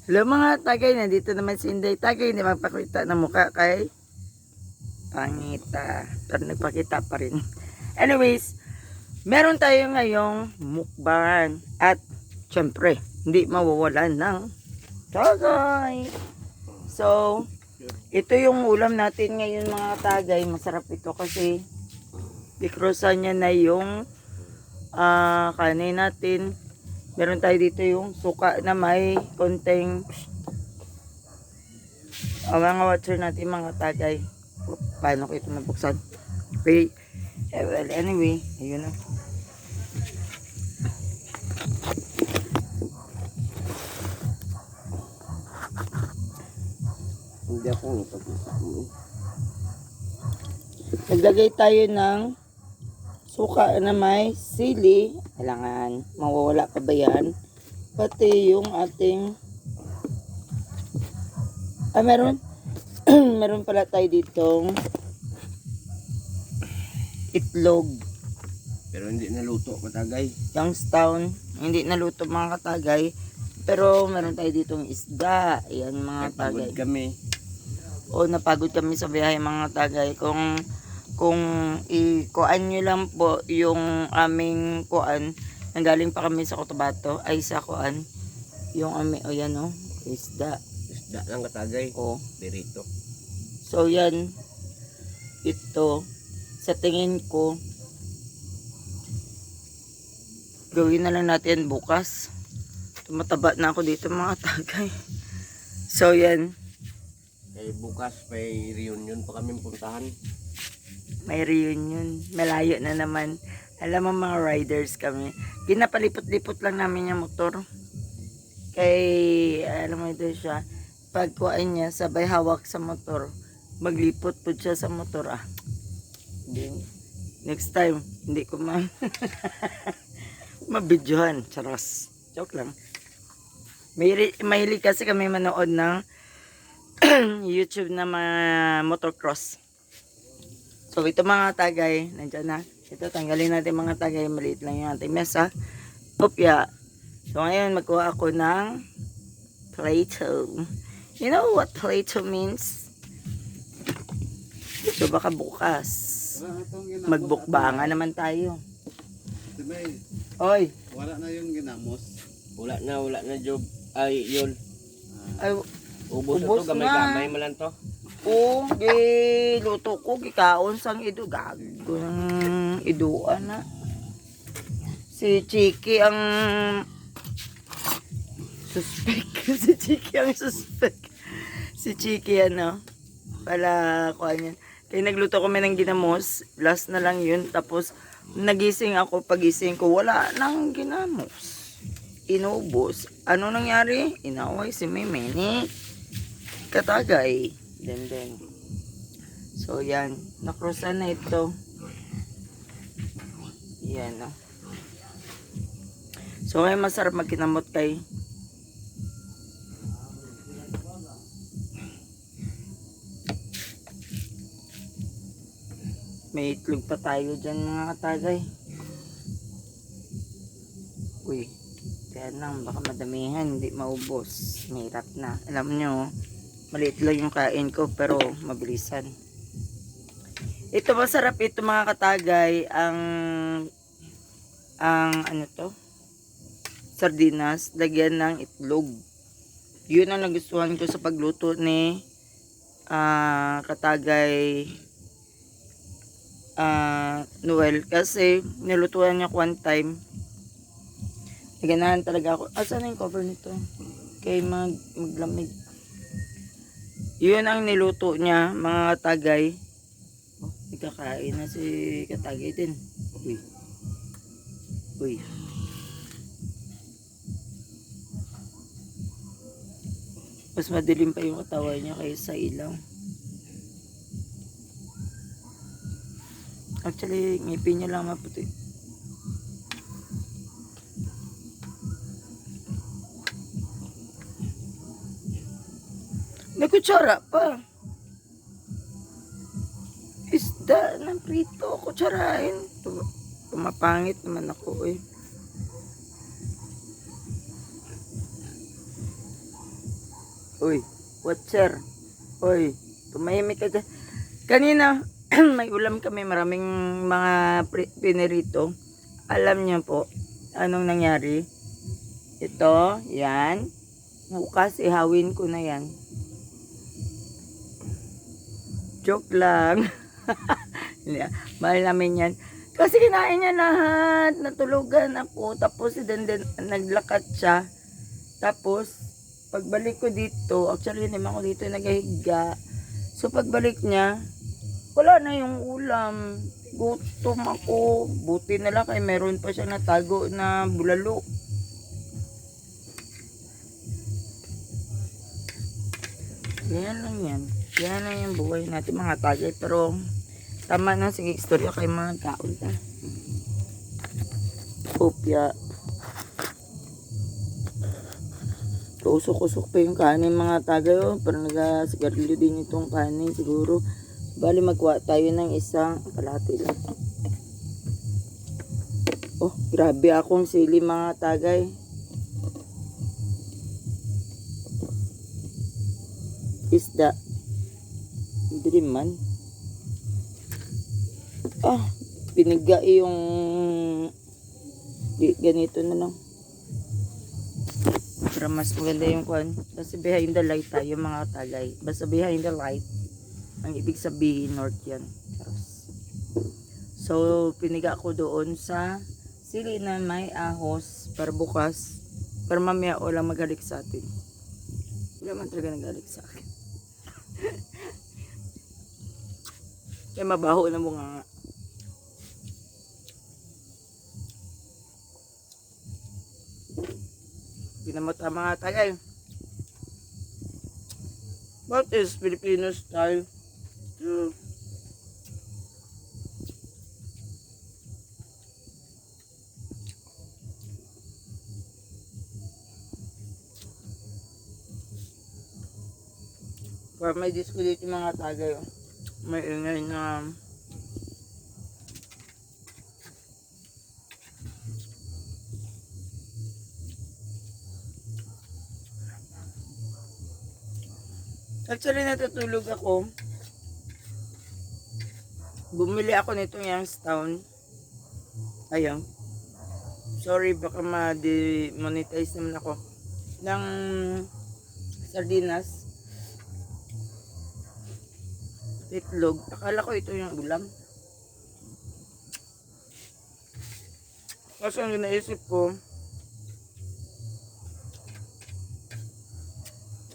Hello mga tagay, nandito naman si Inday Tagay, hindi magpakita ng mukha kay pangita. Pero nagpakita pa rin. Anyways, meron tayo ngayong mukbang at syempre, hindi mawawalan ng tagay. So, ito yung ulam natin ngayon mga tagay. Masarap ito kasi dikrosan niya na yung kanin natin. Meron tayo dito yung suka na may konting mga water natin mga tagay. Paano ko ito nabuksan? Okay. Well, anyway, ayun na. Hindi ako nagpapasok mo. Naglagay tayo ng suka na may sili. Kailangan mawawala pa ba yan? Pati yung ating meron meron pala tayo ditong itlog. Pero hindi naluto, matagay. Youngstown. Hindi naluto mga katagay. Pero meron tayo ditong isda. Ayan mga tagay. Nagpagod kami. O napagod kami sa biyahe mga tagay. Kung ikuan nyo lang po yung aming kuan, nanggaling pa kami sa Cotabato, ay sa kuan, yung aming, o yan o, isda. Isda lang katagay. O, Dirito. so yan, ito, sa tingin ko, gawin na lang natin bukas. Tumataba na ako dito mga tagay. So yan, Bukas may reunion pa kami puntahan. may reunion. Malayo na naman. Alam mo mga riders kami. Pinapalipot-lipot lang namin yung motor. Kay, alam mo ito siya, pagkuhaan niya, sabay hawak sa motor. Maglipot po siya sa motor. Next time, hindi ko mabidyohan. Charos. Joke lang. Mahilig kasi kami manood ng YouTube na mga motocross. So ito mga tagay, nandiyan na. Ito tanggalin natin mga tagay, maliit lang yung ating mesa. Opya. So ngayon magkuha ako ng Play-Doh. You know what Play-Doh means? So baka bukas magbukbangan naman tayo. Oy, Wala na yung ginamos. Wala na job. Ay, yun. ay, Ubos na Ubos to, gamay-gamay man lang to. oh, giluto ko, gikaon sang ido, gago ng iduan na. Si Chiki ang suspect. Si Chiki ang suspect. Si Chiki ano, pala kuha niyan. Kaya nagluto kami ng ginamos, last na lang yun. Tapos nagising ako, pagising ko, wala nang ginamos. Inubos. Ano nangyari? Inaway si Mimini. Katagay. Then. So yan, nakrosan na ito. Yan o. So ngayon masarap magkinamot kay may itlog pa tayo dyan mga katagay. Uy, kaya lang baka madamihan, hindi maubos. Mahirap na. Alam nyo, maliit lang yung kain ko pero mabilisan. Ito masarap ito mga katagay, ang ano to? Sardinas, lagyan ng itlog. Yun ang nagustuhan ko sa pagluto ni katagay Noel kasi nilutuan niya one time. Naganahan talaga ako. Asan na yung cover nito? Kay maglamig. Yun ang niluto niya, mga katagay. Oh, nagkakain na si katagay din. Uy. Mas madilim pa yung katawan niya kaysa sa ilaw. Actually, ngipin niya lang maputi. May kutsara pa. Isda ng prito. Kutsarain. Pumapangit naman ako eh. Uy, watcher. Uy, tumahimik ka dyan. Kanina, may ulam kami, maraming mga pinirito. Alam niyo po, anong nangyari? Ito, yan. Bukas, ihawin ko na yan. Joke lang. Mahal namin yan. Kasi kinain niya lahat. Natulugan ako. Tapos si Denden naglakat siya. Tapos, pagbalik ko dito, actually naman ako dito naghihiga. So pagbalik niya, wala na yung ulam. Gutom ako. Buti na lang kay meron pa siya natago na bulalo. Yan lang yan. Yan lang yung buhay natin mga tagay. Pero tama na, sige, istorya kay mga kaon ta. Kopya. Usok-usok pa yung kanin mga tagay. Oh. Parang nagasigarilyo din itong kanin siguro. Bali magkuha tayo ng isang kalahati lang. Oh, grabe akong sili mga tagay. Isda. Hindi man. Ah, piniga yung ganito na lang. Para mas maganda yung kwan. Basta behind the light tayo mga tagay. Basta behind the light. Ang ibig sabihin north yan. So, piniga ko doon sa sili na may ahos para bukas. Para mamaya walang magalik sa atin. Wala man talaga nagalik sa akin. Kaya mabaho na bunga nga. Pinamata mga tagay. What is Filipino style? Para may disco dito mga tagay. May ingay na actually natutulog ako. Bumili ako nitong Youngstown. Ayan. Sorry, baka ma-demonetize naman ako. Ng sardinas. Itlog. Akala ko ito yung ulam. Kasi ang naisip ko,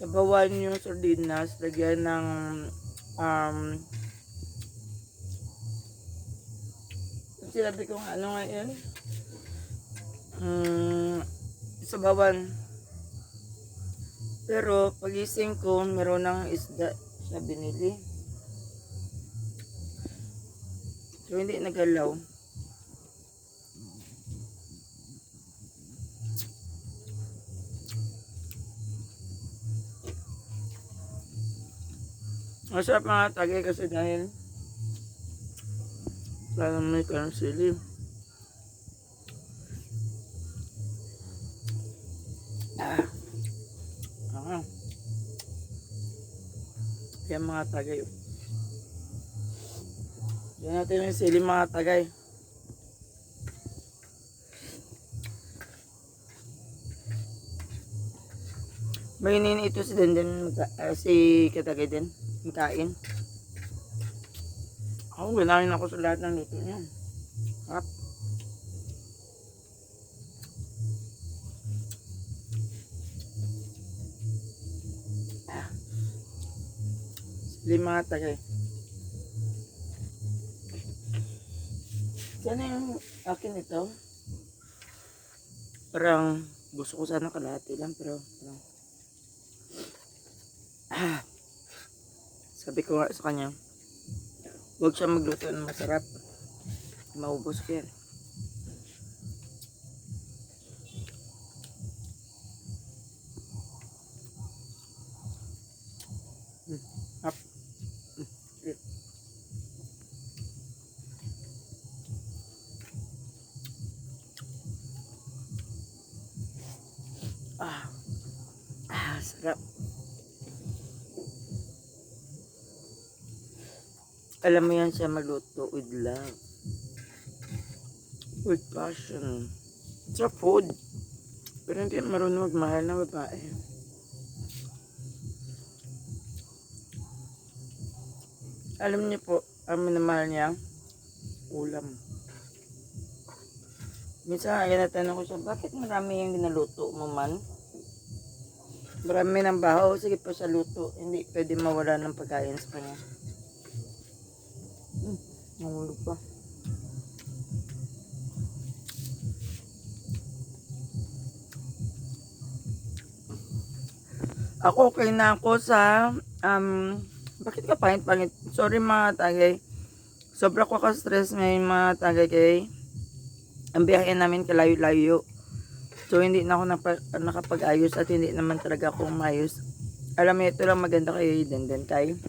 sabawan yung sardinas, lagyan ng sinabi ko nga, ano nga yun? Sabawan. Pero pagising ko, meron ng isda na binili. So hindi nagalaw. Masarap mga tagay kasi dahil wala naman may sili. Yan mga tagay. Yan natin yung sili mga tagay. May ito si Denden, si Katagay din. Kain. Ako, ganahin ako sa lahat ng luto niya. Harap. Lima tagay. Sana yung akin ito. Parang gusto ko sana kalahati lang pero parang sabi ko nga sa kanya, huwag siya magluto ng masarap. Maubos ko yan. Up. Sarap. Alam mo yan siya magluto with love. With passion. Sa food. Pero hindi marunong magmahal na babae. Alam niyo po, ang minamahal niya, ulam. Minsan, kaya natanong ko siya, bakit marami yung ginaluto mo man? Marami ng baho, sige pa sa luto. Hindi pwede mawala ng pagkain sa kanya. Nahulog pa. Ako okay na ako sa bakit ka pangit-pangit? Sorry mga tagay. Sobra ko ka-stress ngayon mga tagay kay ang biyahe namin kalayo-layo. So hindi na ako nakapag-ayos at hindi naman talaga ako umayos. Alam mo ito lang maganda kay Denden kay.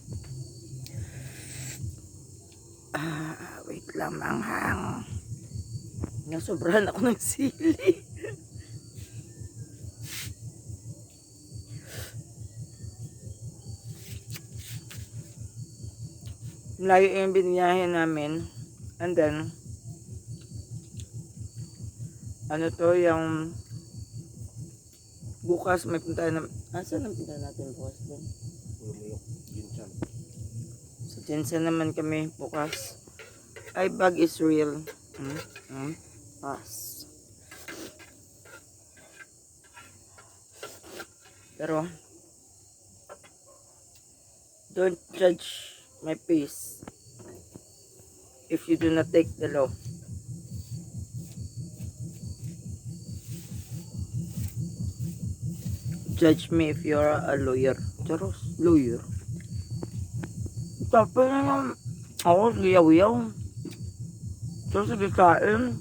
Wait lang manghang. Nasobrahan ako ng sili. Layo yung biniyahin namin. And then, ano to, yung bukas may puntahan na, saan ang puntahan natin bukas din? Lumuyok, Jinsan. Sa Jinsan naman kami bukas. Ay, bag is real. Pass. Pero, don't judge my pace if you do not take the law. Judge me if you're a lawyer. Charos, lawyer. Tapos naman, ako, liyaw-yaw. So, sige kain.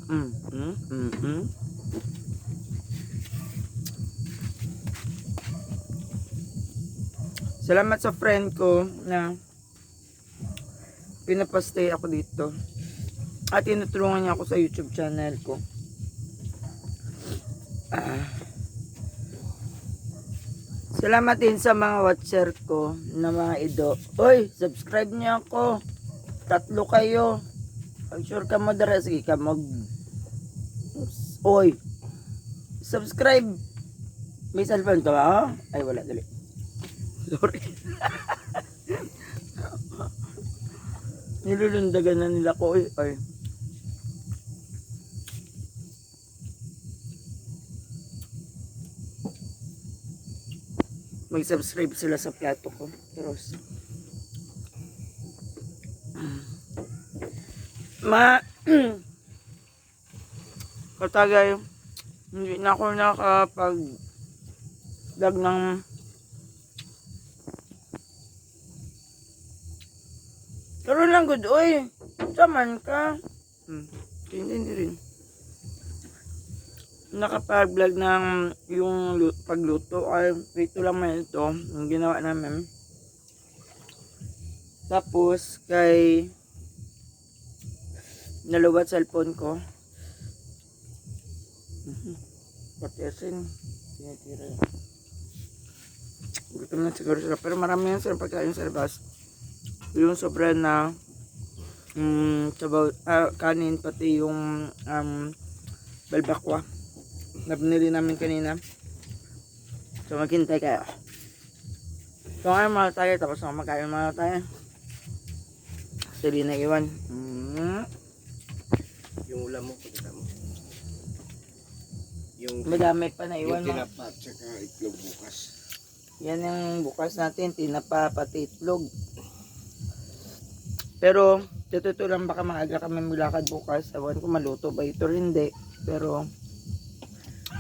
Salamat sa friend ko na pinapastay ako dito. At tinutulungan niya ako sa YouTube channel ko. Salamat din sa mga watcher ko na mga ido. Oy, subscribe niyo ako. 3 kayo. I'm sure ka mo dara. Sige ka mag... Oy, subscribe. May cellphone ka ba? Ha? Ay, wala. Dali. Sorry. Nilulundagan na nila ko. Ay. Mag-subscribe sila sa plato ko. Pero katagay, hindi na ako nakapag vlog ng pero lang good, oy. Saman ka. Hindi rin. Nakapag-vlog ng yung pagluto. Ay, ito lang man ito. Yung ginawa namin. Tapos, kay nalubat cellphone ko. Pati asin. Tinitira. Gutom na siguro sila. Pero marami yan sila pagkain sa labas. Yung sobra na sabaw, kanin pati yung balbakwa na binili namin kanina. So maghintay kayo. So ngayon mga tayo tapos na magkain mga tayo. Sili na iwan. Yung ulam mo, pagkita mo. Yung Madami pa na iwan yung mo. tinapa at saka itlog bukas. Yan yung bukas natin, tinapa pati itlog. Pero, totoo lang baka maaga kami maglakad bukas. Awan ko maluto ba ito rin hindi. Pero,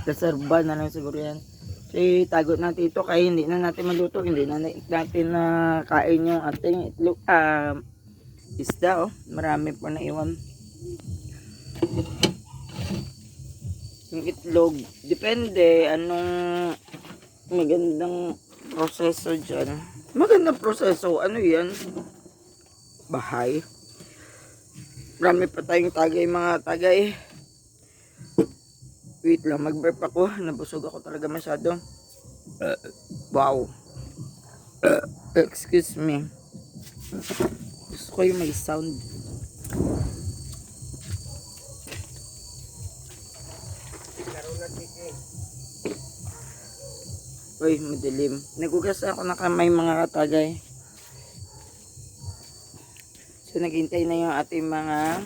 reserva na lang siguro yan. Kasi tagot natin ito kaya hindi na natin maluto. Hindi na natin na kain yung ating itlog. Isda oh. Marami pa na iwan. Yung itlog, depende anong magandang proseso dyan. Magandang proseso, ano yan? Bahay. Marami pa tayong tagay mga tagay. Wait lang, mag-burp ako. Nabusog ako talaga masyado. Wow. Excuse me. Gusto ko ko yung may sound. Uy, madilim. Nagugas ako ng kamay mga katagay. So, naghintay na yung ating mga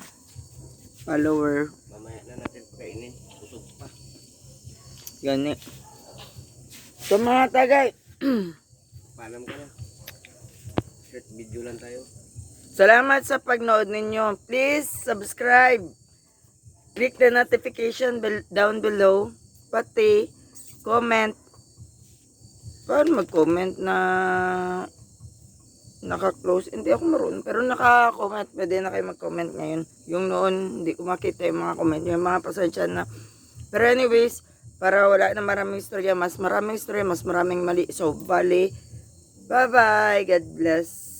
follower. Mamaya na natin pakainin. Busog pa. Gani. So, mga tagay. Paalam ka na. Short video lang tayo. Salamat sa pagnood ninyo. Please subscribe. Click the notification bell down below. Pati comment. Paano mag-comment na naka-close? Hindi ako marunong. Pero naka-comment. Pwede na kayo mag-comment ngayon. Yung noon, hindi ko makita yung mga comment. Yung mga pasensya na. Pero anyways, para wala na maraming istorya, mas maraming mali. So, bali. Bye-bye. God bless.